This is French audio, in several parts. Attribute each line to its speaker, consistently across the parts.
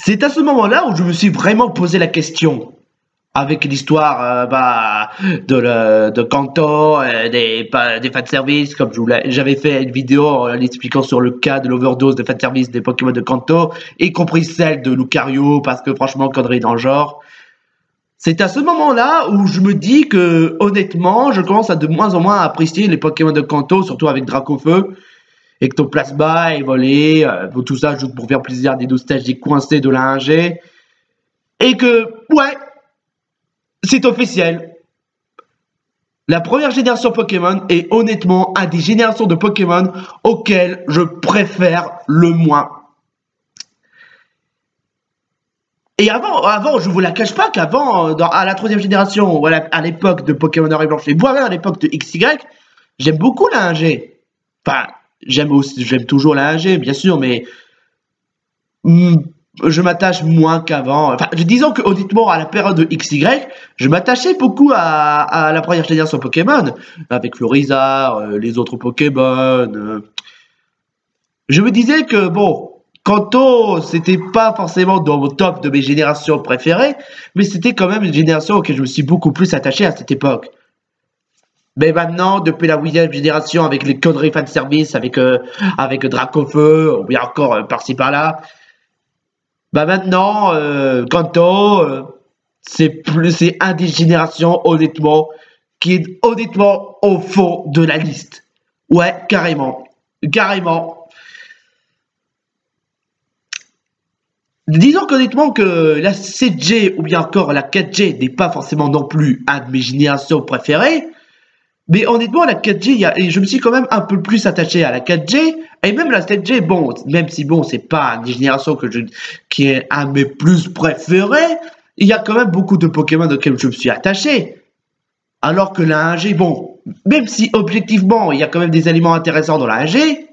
Speaker 1: C'est à ce moment-là où je me suis vraiment posé la question. Avec l'histoire de Kanto, des fanservice, comme j'avais fait une vidéo en expliquant sur le cas de l'overdose de fanservice des Pokémon de Kanto, y compris celle de Lucario, parce que franchement, connerie dans le genre. C'est à ce moment-là où je me dis que, honnêtement, je commence à de moins en moins à apprécier les Pokémon de Kanto, surtout avec Dracofeu, Ectoplasma, Evolé, tout ça juste pour faire plaisir à des nostalgiques coincés de la 1G. Et que, ouais, c'est officiel. La première génération Pokémon est honnêtement une des générations de Pokémon auxquelles je préfère le moins. Et avant, je vous la cache pas qu'avant, à la troisième génération, à l'époque de Pokémon Or et Blanche, et voire à l'époque de XY, j'aime beaucoup la 1G. Enfin, j'aime toujours la 1G, bien sûr, mais je m'attache moins qu'avant. Enfin, disons que honnêtement, à la période de XY, je m'attachais beaucoup à la première génération Pokémon, avec Floriza, les autres Pokémon. Je me disais que, bon, Kanto, c'était pas forcément dans mon top de mes générations préférées, mais c'était quand même une génération auquel je me suis beaucoup plus attaché à cette époque. Mais maintenant, depuis la 8e génération, avec les conneries fanservice, avec Dracofeu, ou bien encore par-ci par-là, maintenant, Kanto, c'est un des générations, honnêtement, qui est honnêtement au fond de la liste. Ouais, carrément. Carrément. Disons qu'honnêtement que la 7G ou bien encore la 4G n'est pas forcément non plus un de mes générations préférées, mais honnêtement la 4G, je me suis quand même un peu plus attaché à la 4G, et même la 7G, bon, même si bon, c'est pas une génération qui est un de mes plus préférés, il y a quand même beaucoup de Pokémon auxquels je me suis attaché. Alors que la 1G, bon, même si objectivement il y a quand même des éléments intéressants dans la 1G,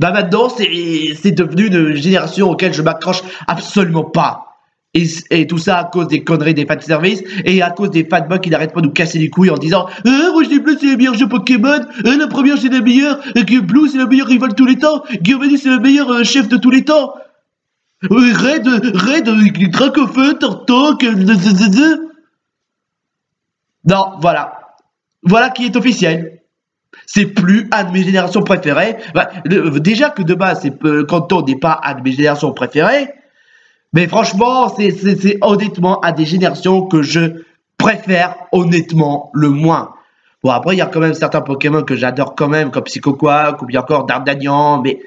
Speaker 1: maintenant, c'est devenu une génération auquel je m'accroche absolument pas. Et tout ça à cause des conneries des fanservice et à cause des fanboys qui n'arrêtent pas de nous casser les couilles en disant Roger Bleu c'est le meilleur jeu Pokémon, la première c'est la meilleure, Blue c'est le meilleur rival de tous les temps, Giovanni c'est le meilleur chef de tous les temps, Red, Dracofeu, Tortok, non, voilà. Voilà qui est officiel. C'est plus un de mes générations préférées. Déjà que de base, Kanto n'est pas un de mes générations préférées. Mais franchement, c'est honnêtement un des générations que je préfère honnêtement le moins. Bon, après, il y a quand même certains Pokémon que j'adore quand même, comme Psychoquack ou bien encore Dardanian. Mais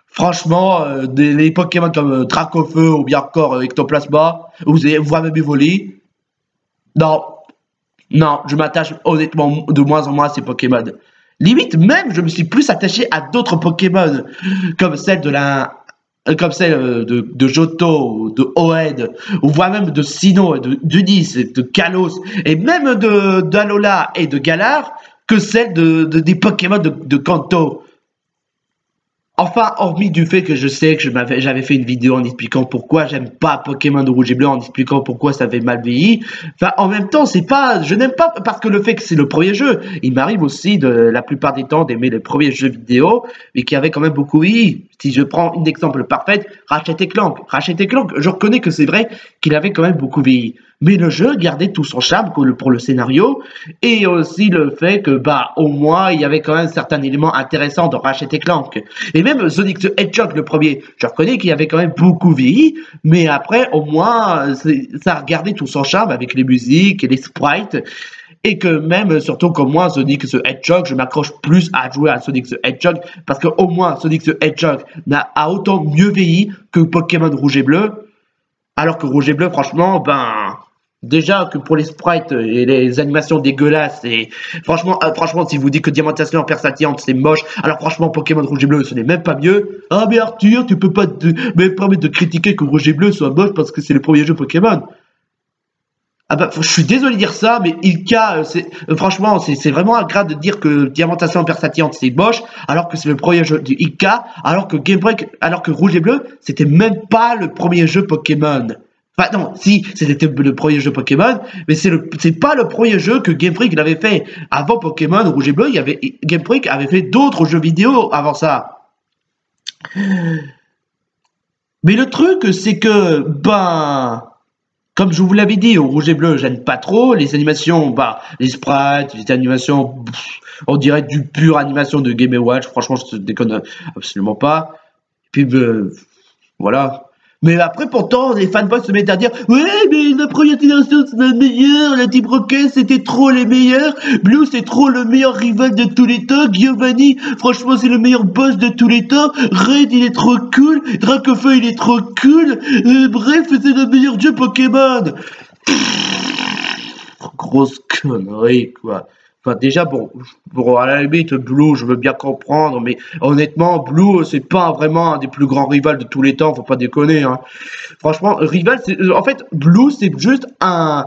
Speaker 1: franchement, les Pokémon comme Dracofeu ou bien encore Ectoplasma, voire même Evoli. Non, non, je m'attache honnêtement de moins en moins à ces Pokémon. Limite même, je me suis plus attaché à d'autres Pokémon, comme celle de Johto, de Oed, ou voire même de Sinnoh, d'Unis, de Kalos, et même d'Alola et de Galar, que celle des Pokémon de Kanto. Enfin, hormis du fait que je sais que j'avais fait une vidéo en expliquant pourquoi j'aime pas Pokémon de Rouge et Bleu, en expliquant pourquoi ça avait mal vieilli. Enfin, en même temps, je n'aime pas parce que le fait que c'est le premier jeu. Il m'arrive aussi la plupart des temps d'aimer les premiers jeux vidéo, mais qui avaient quand même beaucoup vieilli. Si je prends un exemple parfait, Ratchet & Clank. Ratchet & Clank, je reconnais que c'est vrai qu'il avait quand même beaucoup vieilli. Mais le jeu gardait tout son charme pour le scénario et aussi le fait que, au moins, il y avait quand même certains éléments intéressants dans Ratchet & Clank. Et même Sonic the Hedgehog, le premier, je reconnais qu'il avait quand même beaucoup vieilli, mais après, au moins, ça gardait tout son charme avec les musiques et les sprites. Et que même, surtout comme moi, Sonic the Hedgehog, je m'accroche plus à jouer à Sonic the Hedgehog parce qu'au moins, Sonic the Hedgehog a autant mieux vieilli que Pokémon Rouge et Bleu. Alors que Rouge et Bleu, franchement, déjà que pour les sprites et les animations dégueulasses, et franchement, si vous dites que Diamantation en persatiante c'est moche, alors franchement Pokémon Rouge et Bleu ce n'est même pas mieux. Ah mais Arthur, tu peux pas me permettre de critiquer que Rouge et Bleu soit moche parce que c'est le premier jeu Pokémon. Ah je suis désolé de dire ça, mais Ilka, franchement, c'est vraiment agréable de dire que Diamantation en persatiante c'est moche, alors que c'est le premier jeu du Ilka, alors que Rouge et Bleu, c'était même pas le premier jeu Pokémon. Enfin non, si, c'était le premier jeu Pokémon, mais c'est pas le premier jeu que Game Freak avait fait. Avant Pokémon Rouge et Bleu, Game Freak avait fait d'autres jeux vidéo avant ça. Mais le truc, c'est que, ben, comme je vous l'avais dit, au rouge et bleu, j'aime pas trop. Les animations, bah, les sprites, les animations, on dirait du pur animation de Game Watch. Franchement, je te déconne absolument pas. Et puis, voilà. Mais après, pourtant, les fanboys se mettent à dire ouais, mais la première génération, c'est la meilleure. La Team Rocket, c'était trop les meilleurs. Blue, c'est trop le meilleur rival de tous les temps. Giovanni, franchement, c'est le meilleur boss de tous les temps. Red, il est trop cool. Dracofeu, il est trop cool. Bref, c'est le meilleur jeu Pokémon. Grosse connerie, quoi. Enfin, déjà, bon, à la limite, Blue, je veux bien comprendre, mais honnêtement, Blue, c'est pas vraiment un des plus grands rivals de tous les temps, faut pas déconner, hein. Franchement, rival, en fait, Blue, c'est juste un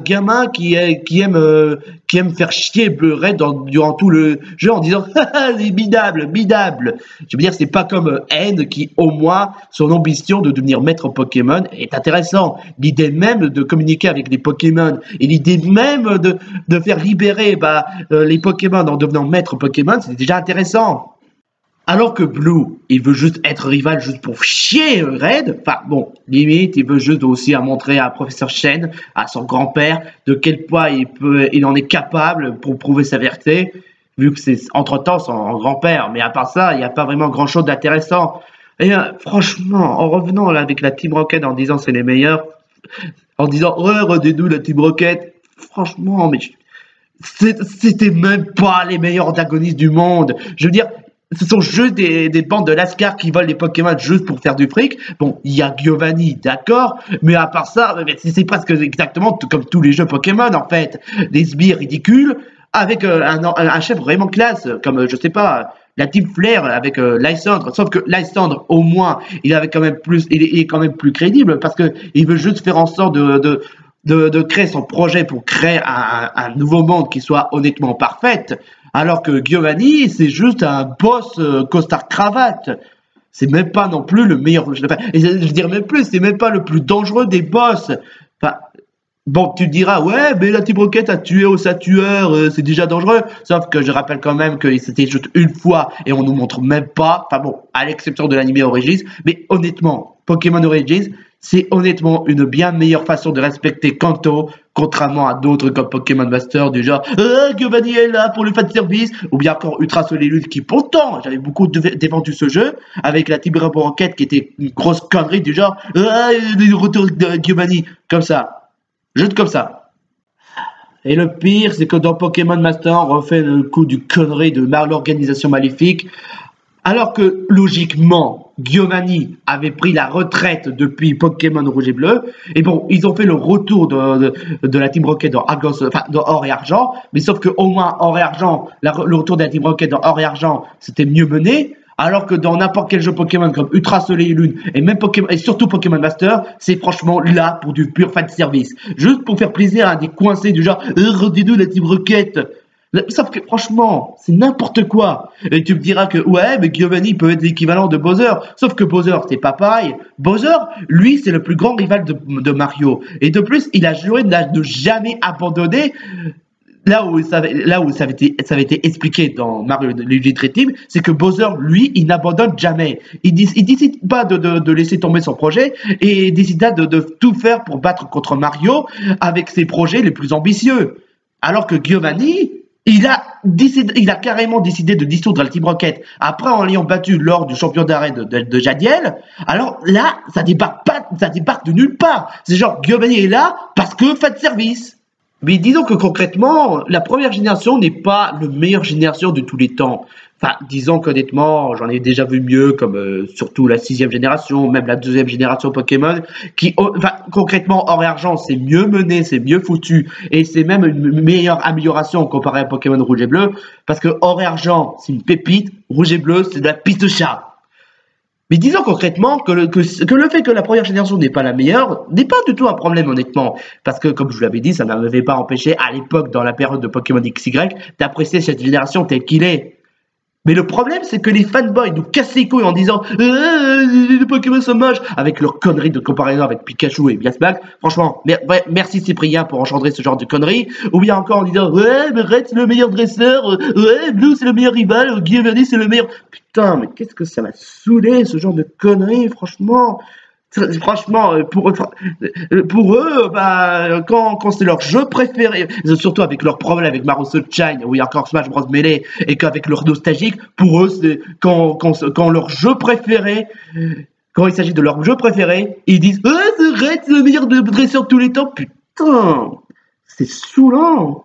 Speaker 1: gamin qui aime faire chier Bleu Red durant tout le jeu en disant c'est bidable, bidable. Je veux dire, c'est pas comme N qui, au moins, son ambition de devenir maître Pokémon est intéressant. L'idée même de communiquer avec les Pokémon et l'idée même de faire libérer les Pokémon en devenant maître Pokémon, c'est déjà intéressant. Alors que Blue, il veut juste être rival juste pour chier Red. Enfin bon, limite, il veut juste aussi à montrer à Professeur Chen, à son grand-père, de quel point il en est capable pour prouver sa vérité, vu que c'est entre-temps son grand-père. Mais à part ça, il n'y a pas vraiment grand-chose d'intéressant. Et franchement, en revenant là avec la Team Rocket en disant c'est les meilleurs, en disant ouais, regardez-nous la Team Rocket, franchement, mais c'était même pas les meilleurs antagonistes du monde. Je veux dire, ce sont juste des bandes de lascars qui volent les Pokémon juste pour faire du fric. Bon, il y a Giovanni, d'accord, mais à part ça, c'est presque exactement comme tous les jeux Pokémon en fait. Des sbires ridicules avec un chef vraiment classe, comme je sais pas, la Team Flare avec Lysandre. Sauf que Lysandre, au moins, il avait quand même plus, il est quand même plus crédible parce que il veut juste faire en sorte de créer son projet pour créer un nouveau monde qui soit honnêtement parfait. Alors que Giovanni, c'est juste un boss costard cravate. C'est même pas non plus le meilleur. Et je dirais même plus, c'est même pas le plus dangereux des boss. Enfin, bon, tu diras, ouais, mais la Team Rocket a tué au tueur, c'est déjà dangereux. Sauf que je rappelle quand même que c'était juste une fois et on nous montre même pas. Enfin bon, à l'exception de l'anime Origins. Mais honnêtement, Pokémon Origins, c'est honnêtement une bien meilleure façon de respecter Kanto, contrairement à d'autres comme Pokémon Master du genre Giovanni est là pour le fan service, ou bien encore Ultra Solitude qui pourtant j'avais beaucoup défendu ce jeu avec la Team Rocket qui était une grosse connerie du genre le retour de Giovanni comme ça, juste comme ça. Et le pire, c'est que dans Pokémon Master, on refait le coup du connerie de l'organisation maléfique. Alors que, logiquement, Giovanni avait pris la retraite depuis Pokémon Rouge et Bleu, et bon, ils ont fait le retour de la Team Rocket dans Or et Argent, mais sauf que au moins Or et Argent, le retour de la Team Rocket dans Or et Argent, c'était mieux mené, alors que dans n'importe quel jeu Pokémon comme Ultra Soleil et Lune, et même Pokémon, et surtout Pokémon Master, c'est franchement là pour du pur fan service. Juste pour faire plaisir à des coincés du genre, rendez-nous la Team Rocket. Sauf que franchement, c'est n'importe quoi. Et tu me diras que ouais, mais Giovanni peut être l'équivalent de Bowser. Sauf que Bowser, c'est pas pareil. Bowser, lui, c'est le plus grand rival de Mario. Et de plus, il a juré de jamais abandonner. Là où ça avait été expliqué dans Mario Luigi Dream Team, c'est que Bowser, lui, il n'abandonne jamais. Il décide pas de laisser tomber son projet et décida de tout faire pour battre contre Mario avec ses projets les plus ambitieux. Alors que Giovanni, il a carrément décidé de dissoudre la Team Rocket après en l'ayant battu lors du champion d'arène de Jadiel. Alors là, ça débarque de nulle part. C'est genre Giovanni est là parce que fan service. Mais disons que concrètement, la première génération n'est pas la meilleure génération de tous les temps. Enfin, disons qu'honnêtement, j'en ai déjà vu mieux, comme surtout la 6e génération, même la 2e génération Pokémon, qui, concrètement, Or et Argent, c'est mieux mené, c'est mieux foutu, et c'est même une meilleure amélioration comparé à Pokémon Rouge et Bleu, parce que Or et Argent, c'est une pépite, Rouge et Bleu, c'est de la piste de chat. Mais disons concrètement que le fait que la première génération n'est pas la meilleure n'est pas du tout un problème honnêtement. Parce que comme je vous l'avais dit, ça ne m'avait pas empêché à l'époque, dans la période de Pokémon XY, d'apprécier cette génération telle qu'il est. Mais le problème, c'est que les fanboys nous cassent les couilles en disant les Pokémon sont moches avec leurs conneries de comparaison avec Pikachu et Yasmax. Franchement, ouais, merci Cyprien pour engendrer ce genre de conneries. Ou bien encore en disant ouais, mais Red c'est le meilleur dresseur, ouais, Blue c'est le meilleur rival, Guillermo c'est le meilleur. Putain, mais qu'est-ce que ça m'a saoulé ce genre de conneries, franchement. Franchement, pour eux, bah, quand c'est leur jeu préféré, surtout avec leur problème avec Mario Sunshine, ou il y a encore Smash Bros Melee, et qu'avec leur nostalgique, pour eux, c'est quand leur jeu préféré, quand il s'agit de leur jeu préféré, ils disent c'est Red, c'est le meilleur dresseur de tous les temps. Putain, c'est saoulant.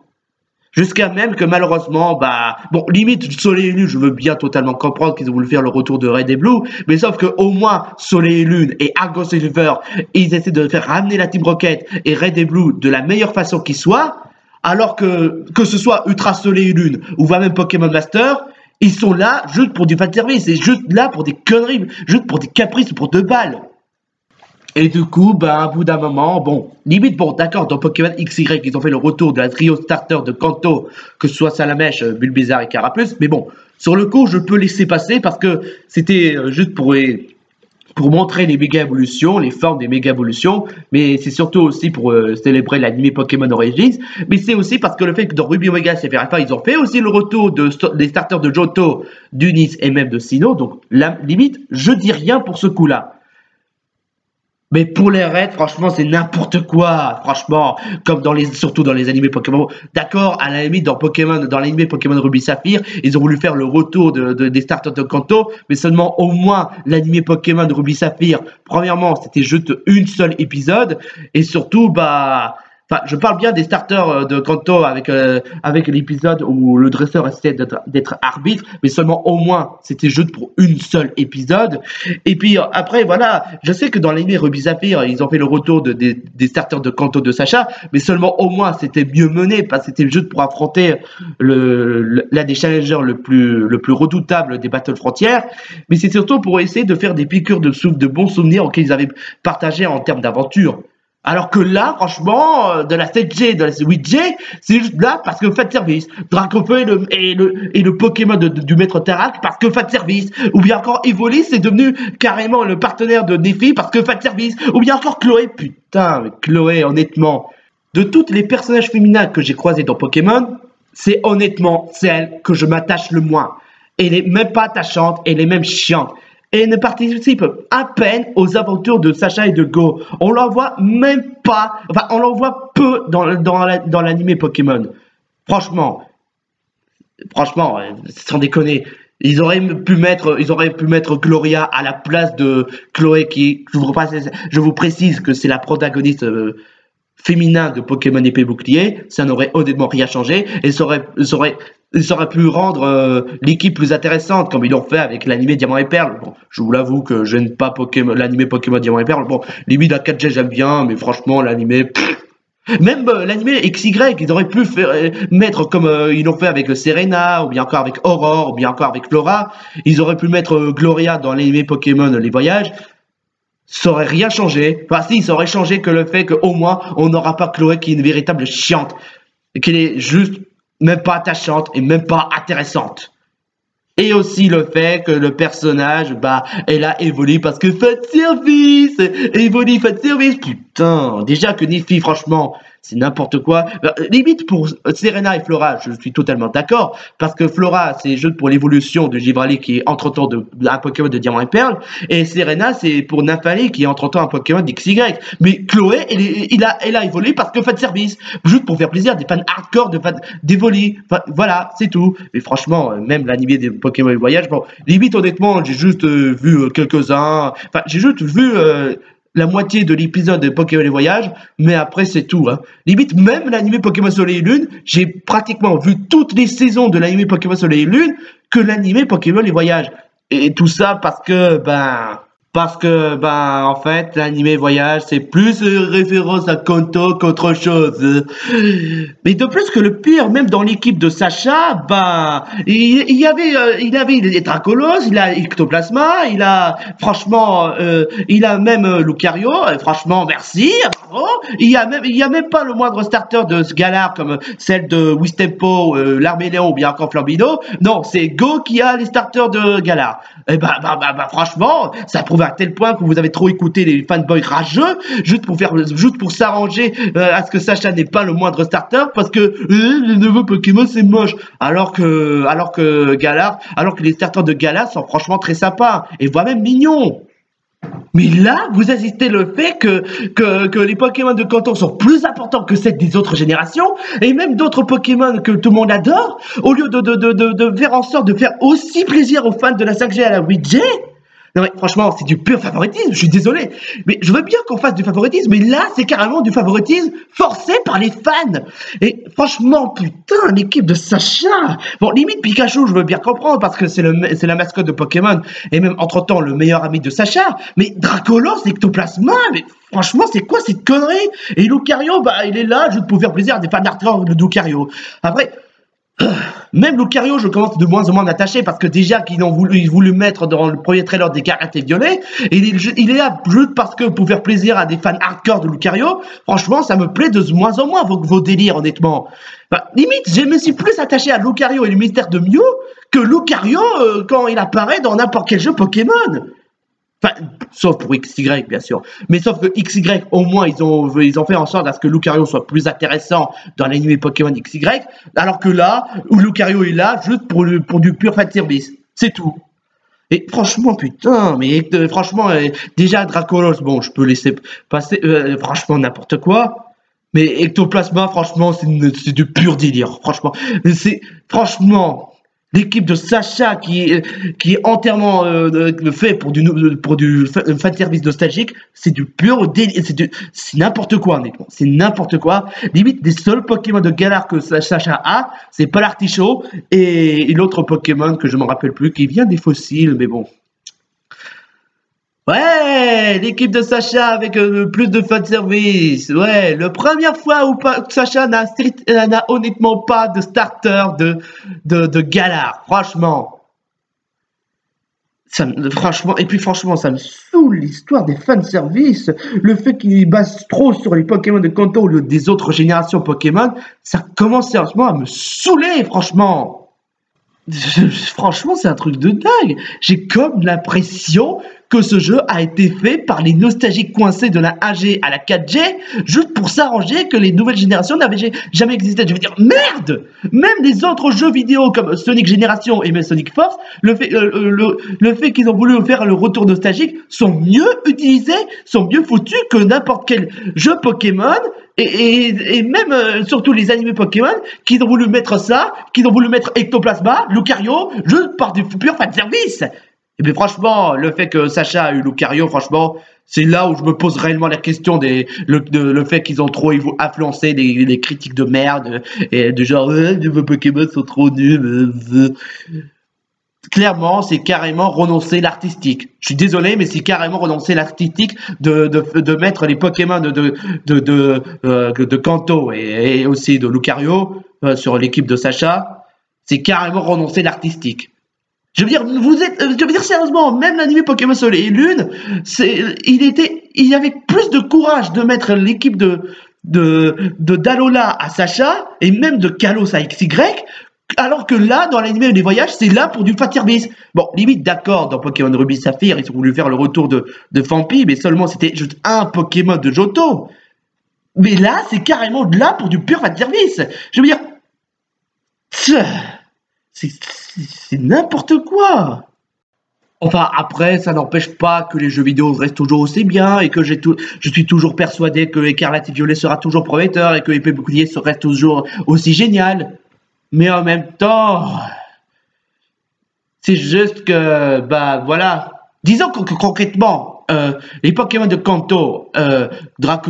Speaker 1: Jusqu'à même que malheureusement, bah, bon, limite, Soleil et Lune, je veux bien totalement comprendre qu'ils ont voulu faire le retour de Red et Blue, mais sauf que au moins, Soleil et Lune et Argo Silver, ils essaient de faire ramener la Team Rocket et Red et Blue de la meilleure façon qui soit, alors que ce soit Ultra Soleil et Lune ou même Pokémon Master, ils sont là juste pour du fanservice, et juste là pour des conneries, juste pour des caprices, pour 2 balles. Et du coup, bah, à bout d'un moment, bon, limite, bon, d'accord, dans Pokémon XY, ils ont fait le retour de la trio starter de Kanto, que ce soit Salamèche, Bulbizarre et Carapuce, mais bon, sur le coup, je peux laisser passer parce que c'était juste pour montrer les méga évolutions, les formes des méga évolutions, mais c'est surtout aussi pour célébrer l'anime Pokémon Origins, mais c'est aussi parce que le fait que dans Ruby Omega et Alpha, ils ont fait aussi le retour des starters de Johto, d'Unis et même de Sinnoh, donc la limite, je dis rien pour ce coup-là. Mais pour les raids, franchement, c'est n'importe quoi. Franchement, comme surtout dans les animés Pokémon. D'accord, à la limite, dans l'animé Pokémon Ruby Saphir, ils ont voulu faire le retour des starters de Kanto, mais seulement au moins l'animé Pokémon de Ruby Saphir. Premièrement, c'était juste une seule épisode, et surtout, bah, enfin, je parle bien des starters de Kanto avec l'épisode où le dresseur essayait d'être arbitre, mais seulement au moins c'était juste pour une seule épisode. Et puis après, voilà, je sais que dans l'anime Ruby Saphir, ils ont fait le retour des starters de Kanto de Sacha, mais seulement au moins c'était mieux mené, parce que c'était juste pour affronter l'un des challengers le plus redoutable des Battle Frontières, mais c'est surtout pour essayer de faire des piqûres de bons souvenirs auxquels ils avaient partagé en termes d'aventure. Alors que là, franchement, de la 7G, de la 8G, c'est juste là parce que faites service. Dracofeu et le Pokémon du Maître Tarak parce que faites service. Ou bien encore Evoli, c'est devenu carrément le partenaire de Nefi parce que faites service. Ou bien encore Chloé, putain, mais Chloé, honnêtement, de toutes les personnages féminins que j'ai croisés dans Pokémon, c'est honnêtement celle que je m'attache le moins. Elle est même pas attachante, elle est même chiante. Et ne participe à peine aux aventures de Sacha et de Go. On l'en voit même pas, enfin on l'en voit peu dans l'anime Pokémon. Franchement, sans déconner, ils auraient pu mettre Gloria à la place de Chloé qui, je vous précise que c'est la protagoniste féminin de Pokémon épée bouclier, ça n'aurait honnêtement rien changé et ça aurait pu rendre l'équipe plus intéressante comme ils l'ont fait avec l'anime Diamant et Perle. Bon, je vous l'avoue que je n'aime pas l'anime Pokémon Diamant et Perle. Bon, limite à 4G j'aime bien, mais franchement l'anime... Même l'anime XY, ils auraient pu mettre comme ils l'ont fait avec Serena, ou bien encore avec Aurore, ou bien encore avec Flora. Ils auraient pu mettre Gloria dans l'anime Pokémon Les Voyages. Ça aurait rien changé. Enfin si, ça aurait changé que le fait qu'au moins on n'aura pas Chloé qui est une véritable chiante. Et qu'elle est juste même pas attachante et même pas intéressante. Et aussi le fait que le personnage, bah, elle a évolué parce que faites service, évolue, faites service. Putain, déjà que Nefi, franchement, c'est n'importe quoi. Limite pour Serena et Flora, je suis totalement d'accord, parce que Flora, c'est juste pour l'évolution de Givrali qui est entre-temps un Pokémon de Diamant et Perle, et Serena, c'est pour Nymphali qui est entre-temps un Pokémon d'XY. Mais Chloé, elle a évolué parce que faites service, juste pour faire plaisir des fans hardcore d'Evoli. Enfin, voilà, c'est tout. Mais franchement, même l'animé des Pokémon Voyage, bon, limite honnêtement, j'ai juste vu quelques-uns, enfin, j'ai juste vu la moitié de l'épisode de Pokémon les Voyages, mais après c'est tout. Hein. Limite, même l'anime Pokémon Soleil et Lune, j'ai pratiquement vu toutes les saisons de l'anime Pokémon Soleil et Lune que l'anime Pokémon les Voyages. Et tout ça parce que, ben, Parce que, ben, en fait, l'animé voyage, c'est plus référence à Kanto qu'autre chose. Mais de plus que le pire, même dans l'équipe de Sacha, ben, il avait les Dracolos, il a Ectoplasma, il a même Lucario, et franchement, merci, bravo. Il y a même pas le moindre starter de ce Galar comme celle de Wistempo, l'Arméléon ou bien encore Flambino. Non, c'est Go qui a les starters de Galar. Et franchement, ça prouve à tel point que vous avez trop écouté les fanboys rageux, juste pour s'arranger à ce que Sacha n'ait pas le moindre starter, parce que le nouveau Pokémon c'est moche. Alors que les starters de Galar sont franchement très sympas et voire même mignons. Mais là, vous assistez le fait que les Pokémon de Kanto sont plus importants que ceux des autres générations, et même d'autres Pokémon que tout le monde adore, au lieu de faire en sorte de faire aussi plaisir aux fans de la 5G à la 8G. Non mais franchement, c'est du pur favoritisme, je suis désolé. Mais je veux bien qu'on fasse du favoritisme, mais là, c'est carrément du favoritisme forcé par les fans. Et franchement, putain, l'équipe de Sacha. Bon, limite Pikachu, je veux bien comprendre, parce que c'est la mascotte de Pokémon, et même entre-temps, le meilleur ami de Sacha. Mais Dracolos, Ectoplasma, mais franchement, c'est quoi cette connerie? Et Lucario, bah, il est là juste pour faire plaisir à des fans hardcore de Lucario. Après, même Lucario, je commence de moins en moins m'attacher parce que déjà qu'ils ont voulu mettre dans le premier trailer des caractères violets, et il est là juste parce que pour faire plaisir à des fans hardcore de Lucario. Franchement, ça me plaît de moins en moins vos délires, honnêtement. Bah, limite, je me suis plus attaché à Lucario et le mystère de Mew que Lucario quand il apparaît dans n'importe quel jeu Pokémon. Enfin, sauf pour XY, bien sûr. Mais sauf que XY, au moins, ils ont fait en sorte à ce que Lucario soit plus intéressant dans l'anime Pokémon XY, alors que là, où Lucario est là, juste pour du pur fan service. C'est tout. Et franchement, putain, mais franchement, déjà Dracolos, bon, je peux laisser passer, franchement, n'importe quoi. Mais Ectoplasma, franchement, c'est du pur délire. Franchement, l'équipe de Sacha qui est entièrement fait pour du fan service nostalgique, c'est du pur délire, c'est n'importe quoi, honnêtement, c'est n'importe quoi. Limite, des seuls Pokémon de Galar que Sacha a, c'est Palartichaut et l'autre Pokémon que je me rappelle plus, qui vient des fossiles, mais bon. Ouais, l'équipe de Sacha avec plus de fanservice. Ouais, la première fois où Sacha n'a honnêtement pas de starter de Galar. Franchement. Et puis franchement, ça me saoule l'histoire des fanservices. Le fait qu'ils basent trop sur les Pokémon de Kanto au lieu des autres générations Pokémon, ça commence sérieusement à me saouler, franchement. Franchement, c'est un truc de dingue. J'ai comme l'impression que ce jeu a été fait par les nostalgiques coincés de la 1G à la 4G, juste pour s'arranger que les nouvelles générations n'avaient jamais existé. Je veux dire, merde! Même les autres jeux vidéo comme Sonic Génération et même Sonic Force, le fait qu'ils ont voulu faire le retour nostalgique sont mieux utilisés, sont mieux foutus que n'importe quel jeu Pokémon. Et même, surtout les animés Pokémon, qui ont voulu mettre ça, qui ont voulu mettre Ectoplasma, Lucario, juste par du pur fanservice. Et bien franchement, le fait que Sacha a eu Lucario, franchement, c'est là où je me pose réellement la question le fait qu'ils ont trop influencé les critiques de merde, et de genre, vos Pokémon sont trop nuls. Clairement, c'est carrément renoncer l'artistique. Je suis désolé, mais c'est carrément renoncer l'artistique de mettre les Pokémon de Kanto et aussi de Lucario sur l'équipe de Sacha. C'est carrément renoncer l'artistique. Je veux dire, je veux dire sérieusement, même l'anime Pokémon Soleil et Lune, il y avait plus de courage de mettre l'équipe de Dalola à Sacha et même de Kalos à XY. Alors que là, dans l'anime des voyages, c'est là pour du fan service. Bon, limite, d'accord, dans Pokémon Ruby Saphir, ils ont voulu faire le retour de Fampi, mais seulement c'était juste un Pokémon de Johto. Mais là, c'est carrément là pour du pur fan service. Je veux dire, c'est n'importe quoi. Enfin, après, ça n'empêche pas que les jeux vidéo restent toujours aussi bien et que je suis toujours persuadé que Écarlate et Violet sera toujours prometteur et que Épée Bouclier reste toujours aussi génial. Mais en même temps, c'est juste que, bah voilà. Disons que concrètement, les Pokémon de Kanto,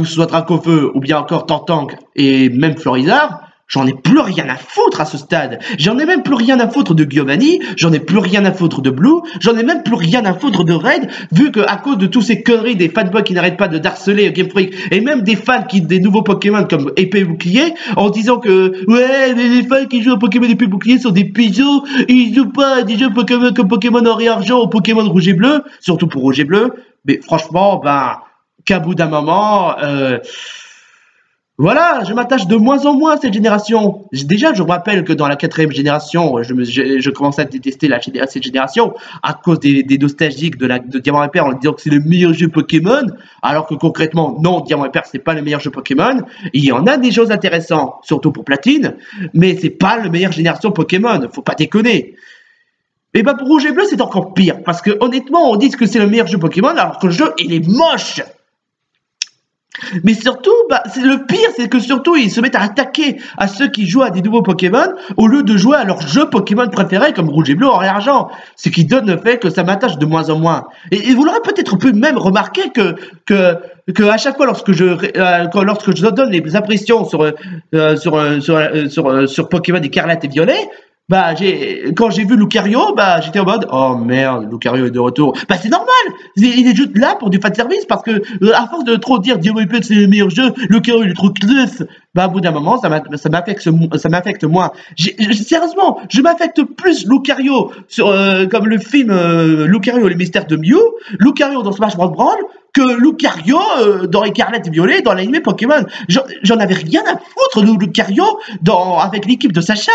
Speaker 1: soit Dracofeu ou bien encore Tantank et même Florizard, J'en ai plus rien à foutre à ce stade. J'en ai même plus rien à foutre de Giovanni, j'en ai plus rien à foutre de Blue, j'en ai même plus rien à foutre de Red, vu que à cause de tous ces conneries des fanboys qui n'arrêtent pas de harceler Game Freak, et même des fans des nouveaux Pokémon comme Épée et Bouclier, en disant que ouais, les fans qui jouent à Pokémon Épée et Bouclier sont des pigeons, ils jouent pas à des jeux Pokémon comme Pokémon Or et Argent ou Pokémon Rouge et Bleu, surtout pour Rouge et Bleu. Mais franchement, qu'à bout d'un moment, voilà, je m'attache de moins en moins à cette génération. Déjà, je me rappelle que dans la 4e génération, je commençais à détester cette génération à cause des nostalgiques de Diamant et Perle en disant que c'est le meilleur jeu Pokémon, alors que concrètement, non, Diamant et Perle, c'est pas le meilleur jeu Pokémon. Il y en a des choses intéressantes, surtout pour Platine, mais c'est pas la meilleure génération Pokémon, faut pas déconner. Et pour Rouge et Bleu, c'est encore pire, parce que honnêtement, on dit que c'est le meilleur jeu Pokémon, alors que le jeu, il est moche. Mais surtout, le pire, c'est que surtout, ils se mettent à attaquer à ceux qui jouent à des nouveaux Pokémon au lieu de jouer à leur jeu Pokémon préféré comme Rouge et Bleu, Or et Argent. Ce qui donne le fait que ça m'attache de moins en moins. Et vous l'aurez peut-être pu même remarquer que à chaque fois lorsque je donne les impressions sur Pokémon Écarlate et Violet, quand j'ai vu Lucario, j'étais en mode oh merde, Lucario est de retour. C'est normal, il est juste là pour du fan service parce que à force de trop dire Diamant et Perle c'est le meilleur jeu, Lucario il est trop classe. Au bout d'un moment, ça m'affecte moins. Sérieusement, je m'affecte plus Lucario comme le film Lucario et les mystères de Mew, Lucario dans Smash Bros Brawl que Lucario dans Écarlate et Violet dans l'anime Pokémon. J'en avais rien à foutre de Lucario avec l'équipe de Sacha.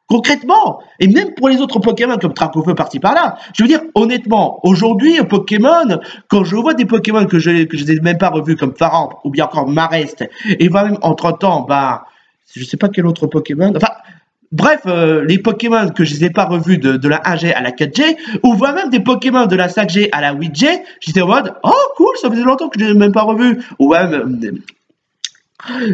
Speaker 1: Concrètement, et même pour les autres Pokémon comme Dracofeu par-ci par-là, je veux dire, honnêtement, aujourd'hui, Pokémon, quand je vois des Pokémon que je n'ai même pas revus comme Farang ou bien encore Marest, et même entre-temps, je sais pas quel autre Pokémon, enfin, bref, les Pokémon que je les ai pas revus de la 1G à la 4G, ou voire même des Pokémon de la 5G à la 8G, j'étais en mode, oh cool, ça faisait longtemps que je n'ai même pas revu, ou même...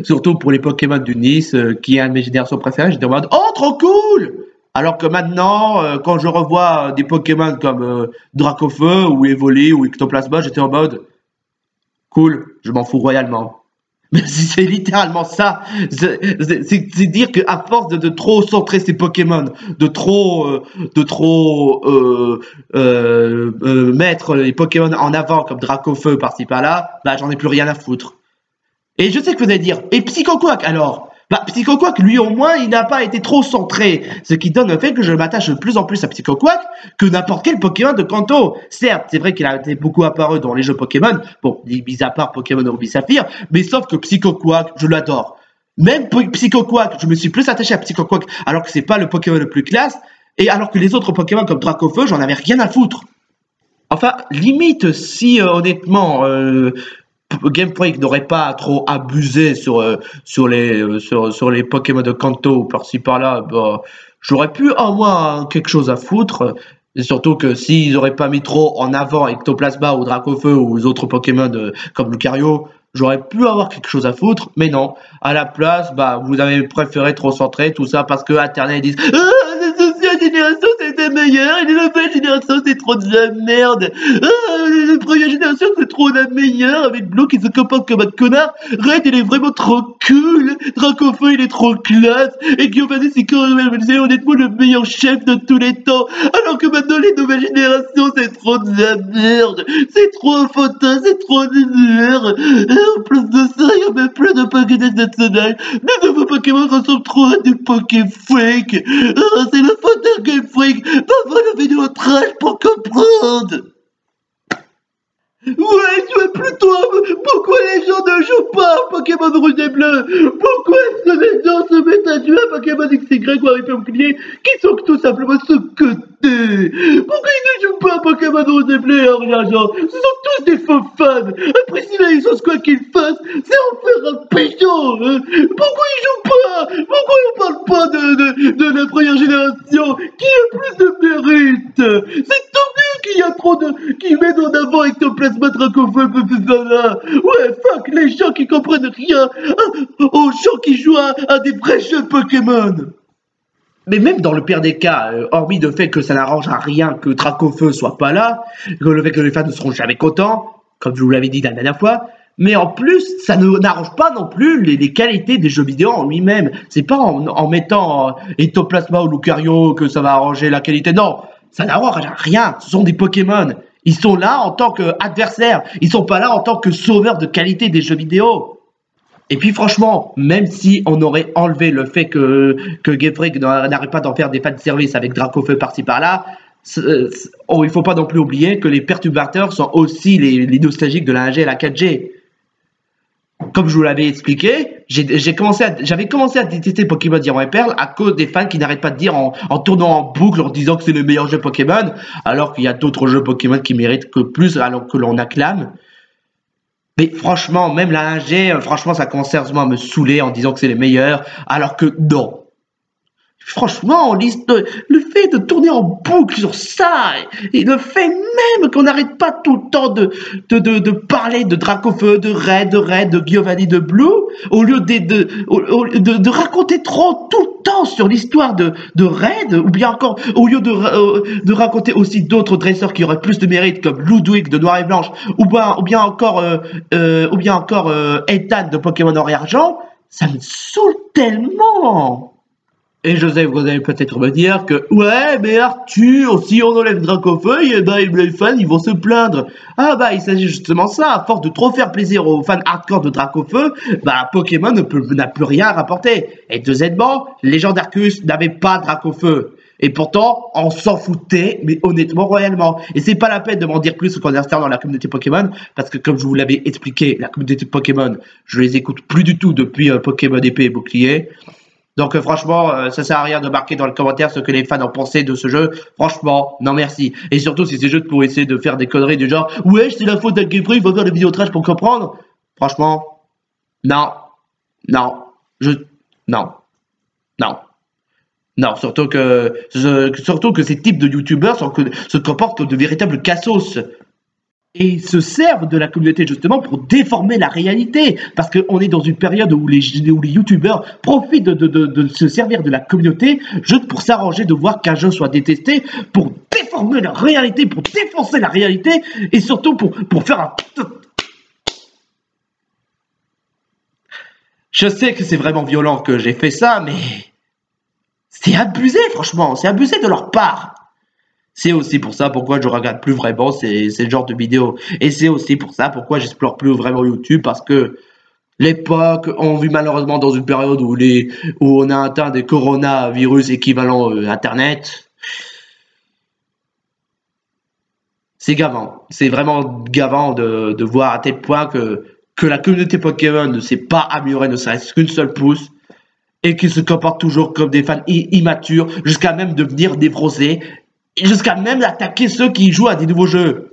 Speaker 1: surtout pour les Pokémon du Nice, qui est un de mes générations préférées, j'étais en mode oh trop cool. Alors que maintenant, quand je revois des Pokémon comme Dracofeu ou Evoli ou Ectoplasma, j'étais en mode cool, je m'en fous royalement. Mais c'est littéralement ça. C'est dire qu'à force de trop centrer ces Pokémon, de trop mettre les Pokémon en avant comme Dracofeu par-ci par-là, j'en ai plus rien à foutre. Et je sais que vous allez dire, et Psychoquack alors? Psychoquack, lui au moins, il n'a pas été trop centré, ce qui donne le fait que je m'attache de plus en plus à Psychoquack que n'importe quel Pokémon de Kanto. Certes, c'est vrai qu'il a été beaucoup apparu dans les jeux Pokémon, bon, mis à part Pokémon Ruby Saphir, mais sauf que Psychoquack, je l'adore. Même Psychoquack, je me suis plus attaché à Psychoquack alors que c'est pas le Pokémon le plus classe, et alors que les autres Pokémon comme Dracofeu, j'en avais rien à foutre. Enfin, limite, si honnêtement... Game Freak n'aurait pas trop abusé sur les Pokémon de Kanto ou par-ci par-là, j'aurais pu avoir quelque chose à foutre. Et surtout que s'ils n'auraient pas mis trop en avant Ectoplasma ou Dracofeu ou les autres Pokémon comme Lucario, j'aurais pu avoir quelque chose à foutre. Mais non, à la place, vous avez préféré trop centrer tout ça parce que Internet disent la génération c'était meilleur et la nouvelle génération c'est trop de la merde. La première génération c'est trop la meilleure avec Blue qui se comporte comme un connard. Red il est vraiment trop cool. Dracofeu il est trop classe. Et Giovanni c'est quand même honnêtement le meilleur chef de tous les temps. Alors que maintenant les nouvelles générations c'est trop de la merde. C'est trop photo, c'est trop de merde. Et en plus de ça il y a même plus de Pokédex national. Les nouveaux Pokémon ressemblent trop à des Pokéfreak. C'est la faute de Game Freak. Va voir la vidéo trash pour comprendre. Ouais, je veux plutôt. Pourquoi les gens ne jouent pas à Pokémon Rouge et Bleu? Pourquoi est-ce que les gens se mettent à jouer à Pokémon XY ou à Hyperclier qui sont tout simplement sous-cotés? Pourquoi ils ne jouent pas à Pokémon Rouge et Bleu et Argent? Ce sont tous des faux fans. Après, si là, ils osent quoi qu'ils fassent, c'est en faire un pigeon. Pourquoi ils jouent pas? Pourquoi on parle pas de la première génération qui a plus de mérite? C'est tant mieux qu'il y a trop qui mettent en avant Ectoplasma, Dracofeu, là. Ouais, fuck les gens qui comprennent rien aux gens qui jouent à des vrais jeux Pokémon. Mais même dans le pire des cas, hormis le fait que ça n'arrange à rien que Dracofeu soit pas là, que le fait que les fans ne seront jamais contents, comme je vous l'avais dit la dernière fois, Mais en plus, ça n'arrange pas non plus les qualités des jeux vidéo en lui-même. C'est pas en mettant Ectoplasma ou Lucario que ça va arranger la qualité. Non, ça n'arrange rien. Ce sont des Pokémon. Ils sont là en tant qu'adversaires. Ils sont pas là en tant que sauveurs de qualité des jeux vidéo. Et puis franchement, même si on aurait enlevé le fait que Game Freak n'arrête pas d'en faire des fanservice avec Dracofeu par-ci par-là, il faut pas non plus oublier que les perturbateurs sont aussi les nostalgiques de la 1G et la 4G. Comme je vous l'avais expliqué, j'avais commencé à détester Pokémon Diamant et Perle à cause des fans qui n'arrêtent pas de dire en tournant en boucle, en disant que c'est le meilleur jeu Pokémon, alors qu'il y a d'autres jeux Pokémon qui méritent que plus, alors que l'on acclame. Mais franchement, même la 1G, franchement, ça commence sérieusement à me saouler en disant que c'est les meilleurs, alors que non. Franchement, le fait de tourner en boucle sur ça, et le fait même qu'on n'arrête pas tout le temps de parler de Dracofeu, de Red, de Giovanni de Blue, au lieu de raconter trop tout le temps sur l'histoire de Red, ou bien encore, au lieu de raconter aussi d'autres dresseurs qui auraient plus de mérite, comme Ludwig de Noir et Blanche, ou bien encore Ethan de Pokémon Or et Argent, ça me saoule tellement. Et Joseph, vous allez peut-être me dire que ouais, mais Arthur, si on enlève Dracofeu, et ben les fans ils vont se plaindre. Ah bah il s'agit justement de ça, à force de trop faire plaisir aux fans hardcore de Dracofeu, bah Pokémon n'a plus rien à rapporter. Et deuxièmement, les gens d'Arceus n'avaient pas Dracofeu. Et pourtant, on s'en foutait, mais honnêtement, royalement. Et c'est pas la peine de m'en dire plus concernant dans la communauté Pokémon, parce que comme je vous l'avais expliqué, la communauté Pokémon, je les écoute plus du tout depuis Pokémon épée et bouclier. Donc franchement, ça sert à rien de marquer dans les commentaires ce que les fans ont pensé de ce jeu. Franchement, non merci. Et surtout si c'est juste pour essayer de faire des conneries du genre « Ouais, c'est la faute d'un Game Freak, il faut faire des vidéos trash pour comprendre. » Franchement, non, non, non, non. Non, surtout que ces types de youtubeurs se comportent comme de véritables cassos. Et ils se servent de la communauté justement pour déformer la réalité. Parce qu'on est dans une période où les youtubeurs profitent de se servir de la communauté juste pour s'arranger de voir qu'un jeu soit détesté, pour déformer la réalité, pour défoncer la réalité, et surtout pour faire un... Je sais que c'est vraiment violent que j'ai fait ça, mais... c'est abusé, franchement, c'est abusé de leur part. C'est aussi pour ça pourquoi je regarde plus vraiment ces genres de vidéos. Et c'est aussi pour ça pourquoi j'explore plus vraiment YouTube, parce que l'époque, on vit malheureusement dans une période où on a atteint des coronavirus équivalents Internet. C'est gavant. C'est vraiment gavant de voir à tel point que la communauté Pokémon ne s'est pas améliorée, ne serait-ce qu'une seule pouce, et qui se comportent toujours comme des fans immatures, jusqu'à même devenir névrosés, et jusqu'à même attaquer ceux qui jouent à des nouveaux jeux.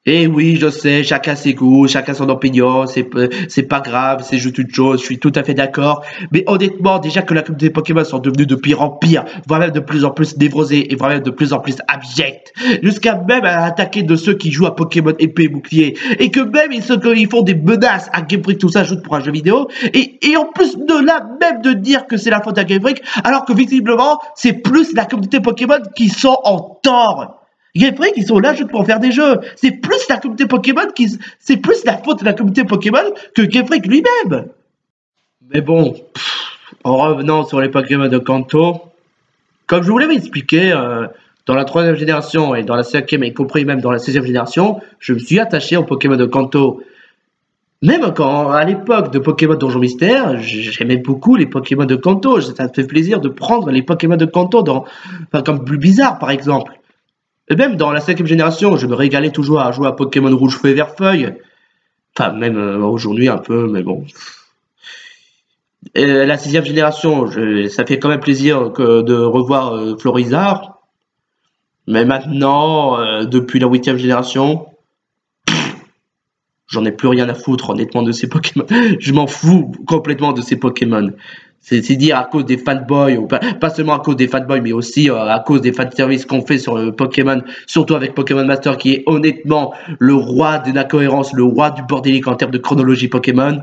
Speaker 1: Et oui, je sais, chacun ses goûts, chacun son opinion, c'est pas grave, c'est juste une chose, je suis tout à fait d'accord. Mais honnêtement, déjà que la communauté Pokémon sont devenus de pire en pire, voire même de plus en plus névrosés, et voire même de plus en plus abjects, jusqu'à même à attaquer de ceux qui jouent à Pokémon épée et bouclier, et que même ils font des menaces à Game Freak, tout ça, juste pour un jeu vidéo, et en plus de là, même de dire que c'est la faute à Game Freak, alors que visiblement, c'est plus la communauté Pokémon qui sont en tort. Game Freak, ils sont là juste pour faire des jeux. C'est plus la communauté Pokémon c'est plus la faute de la communauté Pokémon que Game Freak lui-même. Mais bon, en revenant sur les Pokémon de Kanto, comme je vous l'avais expliqué, dans la 3e génération et dans la 5e, y compris même dans la 6e génération, je me suis attaché aux Pokémon de Kanto. Même quand, à l'époque de Pokémon Donjon Mystère, j'aimais beaucoup les Pokémon de Kanto. Ça me fait plaisir de prendre les Pokémon de Kanto comme plus bizarre, par exemple. Et même dans la 5e génération, je me régalais toujours à jouer à Pokémon Rouge Feu et Vert Feuille. Enfin, même aujourd'hui un peu, mais bon. Et la 6e génération, ça fait quand même plaisir de revoir Florizard. Mais maintenant, depuis la 8e génération, j'en ai plus rien à foutre honnêtement de ces Pokémon. Je m'en fous complètement de ces Pokémon. C'est dire à cause des fanboys, ou pas seulement à cause des fanboys, mais aussi à cause des fanservices qu'on fait sur Pokémon, surtout avec Pokémon Master, qui est honnêtement le roi de l'incohérence, le roi du bordélique en termes de chronologie Pokémon.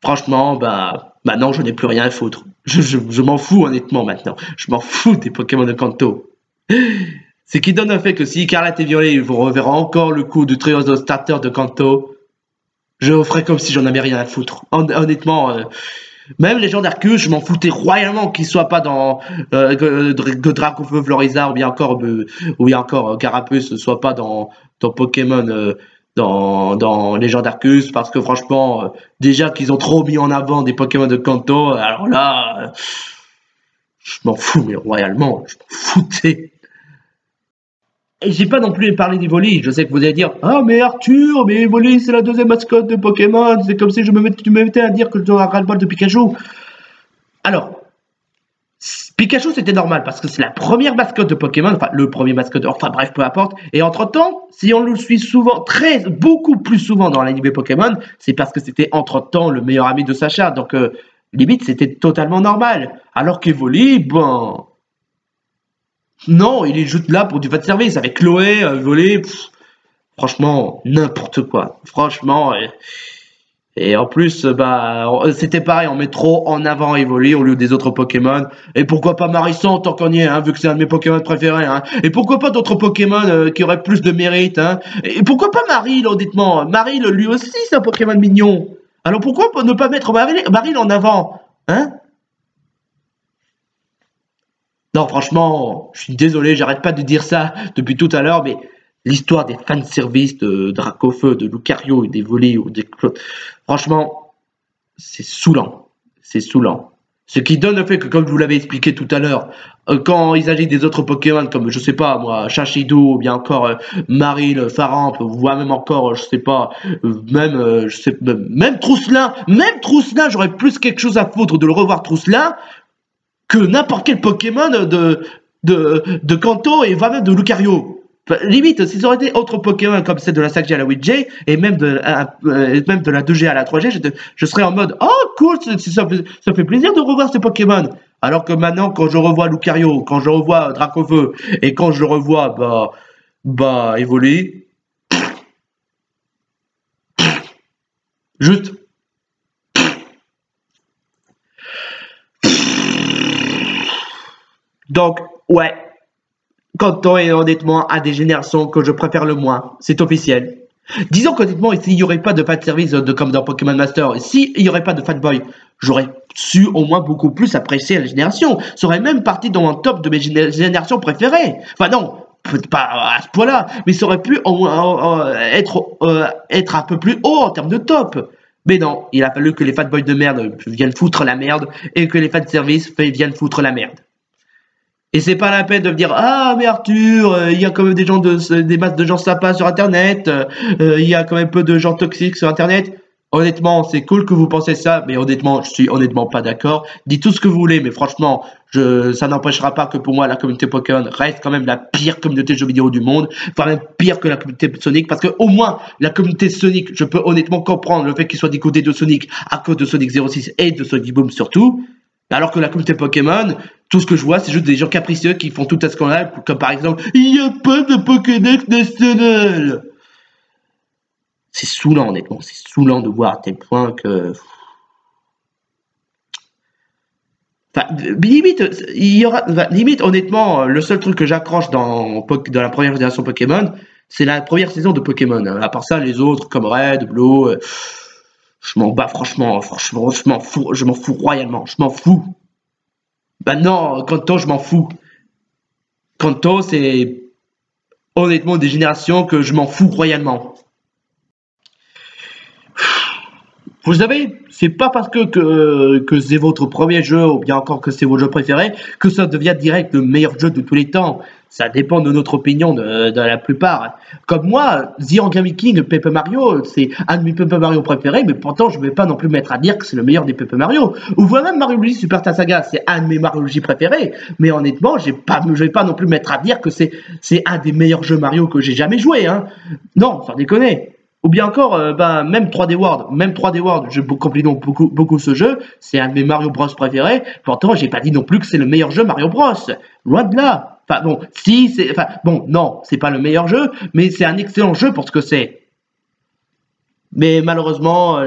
Speaker 1: Franchement, bah maintenant je n'ai plus rien à foutre. Je m'en fous honnêtement maintenant. Je m'en fous des Pokémon de Kanto. Ce qui donne un fait que si Écarlate et Violet, vous reverrez encore le coup du trio de starter de Kanto, Je ferais comme si j'en avais rien à foutre. Honnêtement, même les gens d'Arceus, je m'en foutais royalement qu'ils soient pas dans que Dracofeu, Florizarre ou bien encore Carapuce ne soit pas dans Pokémon dans les gens d'Arceus parce que franchement déjà qu'ils ont trop mis en avant des Pokémon de Kanto, alors là je m'en fous mais royalement, je m'en foutais. Et j'ai pas non plus parlé d'Evoli. Je sais que vous allez dire ah mais Arthur, mais Evoli c'est la deuxième mascotte de Pokémon, c'est comme si tu me mettais à dire que je dois ras-le-bol de Pikachu. Alors, Pikachu c'était normal parce que c'est la première mascotte de Pokémon, enfin le premier mascotte, enfin bref, peu importe. Et entre-temps, si on le suit souvent, beaucoup plus souvent dans l'anime Pokémon, c'est parce que c'était entre-temps le meilleur ami de Sacha. Donc limite c'était totalement normal. Alors qu'Evoli, bon. Non, il est juste là pour du fan service avec Chloé, Evoli, franchement, n'importe quoi. Franchement, et en plus, bah, c'était pareil, on met trop en avant Evoli au lieu des autres Pokémon. Et pourquoi pas Marisson tant qu'on y est, hein, vu que c'est un de mes Pokémon préférés. Hein. Et pourquoi pas d'autres Pokémon qui auraient plus de mérite. Hein. Et pourquoi pas Marill, honnêtement. Marill, lui aussi, c'est un Pokémon mignon. Alors pourquoi ne pas mettre Marill en avant, hein? Non, franchement, je suis désolé, j'arrête pas de dire ça depuis tout à l'heure, mais l'histoire des fanservice de Dracofeu, de Lucario et des volets ou des Claude, franchement, c'est saoulant. C'est saoulant. Ce qui donne le fait que, comme je vous l'avais expliqué tout à l'heure, quand il s'agit des autres Pokémon, comme je sais pas moi, Chachidou, ou bien encore Marill, Faramp, voire même encore, je sais pas, même Trousselin, j'aurais plus quelque chose à foutre de le revoir Trousselin que n'importe quel Pokémon de Kanto et va même de Lucario. Enfin, limite, s'ils auraient été autres Pokémon comme celle de la 5G à la 8G et même de la 2G à la 3G, je serais en mode oh cool, ça fait plaisir de revoir ces Pokémon. Alors que maintenant, quand je revois Lucario, quand je revois Dracofeu et quand je revois Evoli, juste donc ouais. Kanto est honnêtement un des générations que je préfère le moins. C'est officiel. Disons qu'honnêtement, s'il n'y aurait pas de fanservice comme dans Pokémon Master, s'il n'y aurait pas de fanboy, j'aurais su au moins beaucoup plus apprécier la génération. Ça aurait même parti dans un top de mes générations préférées. Enfin non, pas à ce point-là, mais ça aurait pu au moins être un peu plus haut en termes de top. Mais non, il a fallu que les fanboys de merde viennent foutre la merde et que les fanservices viennent foutre la merde. Et c'est pas la peine de me dire ah mais Arthur, il y a quand même des masses de gens sympas sur internet, il y a quand même peu de gens toxiques sur internet. Honnêtement, c'est cool que vous pensez ça, mais honnêtement, je suis honnêtement pas d'accord. Dites tout ce que vous voulez, mais franchement, ça n'empêchera pas que pour moi la communauté Pokémon reste quand même la pire communauté de jeux vidéo du monde, enfin même pire que la communauté Sonic, parce que au moins la communauté Sonic, je peux honnêtement comprendre le fait qu'il soit du côté de Sonic à cause de Sonic 06 et de Sonic Boom surtout. Alors que la communauté Pokémon, tout ce que je vois, c'est juste des gens capricieux qui font tout à ce qu'on a, comme par exemple, il n'y a pas de Pokédex national. C'est saoulant, honnêtement, c'est saoulant de voir à tel point que. Enfin, limite, honnêtement, le seul truc que j'accroche dans la première génération Pokémon, c'est la première saison de Pokémon. À part ça, les autres, comme Red, Blue. Je m'en bats franchement, je m'en fous royalement, je m'en fous. Bah non, Kanto, je m'en fous. Kanto, c'est honnêtement des générations que je m'en fous royalement. Vous savez, c'est pas parce que c'est votre premier jeu ou bien encore que c'est votre jeu préféré que ça devient direct le meilleur jeu de tous les temps. Ça dépend de notre opinion de la plupart. Comme moi, The Origami King Paper Mario, c'est un de mes Paper Mario préférés, mais pourtant je vais pas non plus me mettre à dire que c'est le meilleur des Paper Mario. Ou voilà même Mario Luigi Super Saga, c'est un de mes Mario Luigi préférés, mais honnêtement, je vais pas non plus me mettre à dire que c'est un des meilleurs jeux Mario que j'ai jamais joué. Hein. Non, sans déconner. Ou bien encore, même 3D World, je complis donc beaucoup ce jeu, c'est un de mes Mario Bros préférés, pourtant j'ai pas dit non plus que c'est le meilleur jeu Mario Bros, loin de là. Enfin bon, non, c'est pas le meilleur jeu, mais c'est un excellent jeu pour ce que c'est. Mais malheureusement,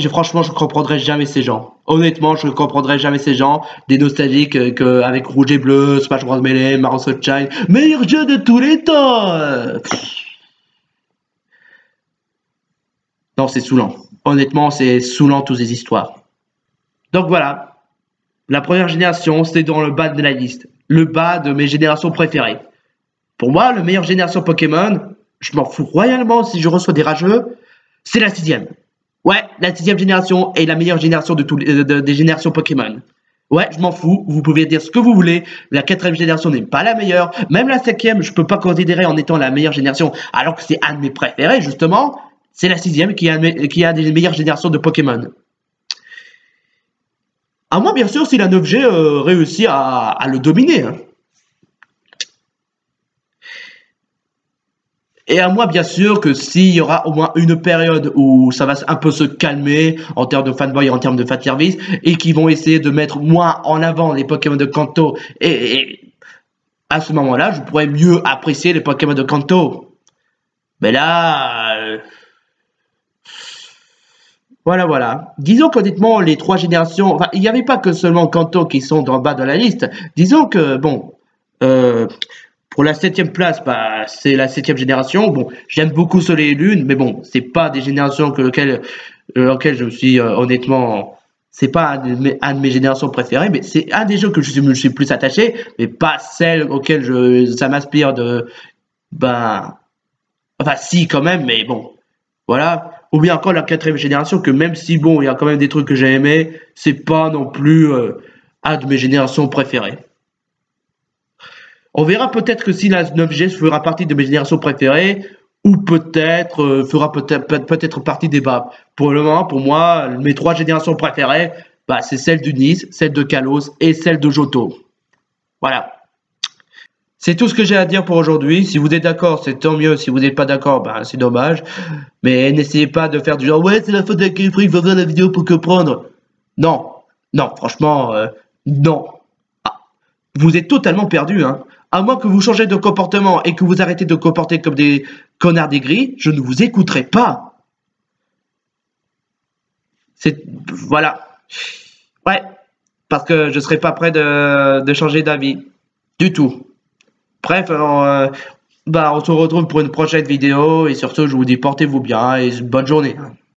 Speaker 1: franchement, je comprendrai jamais ces gens. Honnêtement, je comprendrai jamais ces gens, des nostalgiques avec Rouge et Bleu, Smash Bros Melee, Mario Sunshine, meilleur jeu de tous les temps. Non, c'est saoulant. Honnêtement, c'est saoulant toutes ces histoires. Donc voilà, la première génération, c'est dans le bas de la liste. Le bas de mes générations préférées. Pour moi, la meilleure génération Pokémon, je m'en fous royalement si je reçois des rageux, c'est la sixième. Ouais, la sixième génération est la meilleure génération des générations Pokémon. Ouais, je m'en fous, vous pouvez dire ce que vous voulez, la quatrième génération n'est pas la meilleure, même la cinquième, je peux pas considérer en étant la meilleure génération, alors que c'est un de mes préférés, justement, c'est la sixième qui a des meilleures générations de Pokémon. À moins, bien sûr, si la 9G réussit à le dominer. Hein. Et à moi, bien sûr, que s'il y aura au moins une période où ça va un peu se calmer en termes de fanboy et en termes de fanservice, et qu'ils vont essayer de mettre moins en avant les Pokémon de Kanto, et à ce moment-là, je pourrais mieux apprécier les Pokémon de Kanto. Mais là, voilà, voilà. Disons qu'honnêtement, les trois générations, enfin, il n'y avait pas que seulement Kanto qui sont en bas de la liste. Disons que, bon, euh, pour la septième place, bah, c'est la septième génération. Bon, j'aime beaucoup Soleil et Lune, mais bon, c'est pas des générations auxquelles je me suis honnêtement, c'est pas un de mes générations préférées, mais c'est un des jeux que je me suis plus attaché, mais pas celle auquel ça m'inspire de, ben, enfin si quand même, mais bon, voilà. Ou bien encore la quatrième génération, que même si bon, il y a quand même des trucs que j'ai aimés, c'est pas non plus un de mes générations préférées. On verra peut-être que si la 9G fera partie de mes générations préférées, ou peut-être fera peut-être partie des bas. Pour le moment, pour moi, mes trois générations préférées, bah, c'est celle du Nice, celle de Kalos et celle de Johto. Voilà. C'est tout ce que j'ai à dire pour aujourd'hui. Si vous êtes d'accord, c'est tant mieux. Si vous n'êtes pas d'accord, ben c'est dommage. Mais n'essayez pas de faire du genre ouais, c'est la faute d'Akefric, va voir la vidéo pour comprendre. Non, non, franchement, non. Ah, vous êtes totalement perdu, hein. À moins que vous changez de comportement et que vous arrêtez de comporter comme des connards aigris, je ne vous écouterai pas. C'est voilà. Ouais, parce que je serai pas prêt de changer d'avis du tout. Bref, alors, bah, on se retrouve pour une prochaine vidéo et surtout, je vous dis portez-vous bien et bonne journée.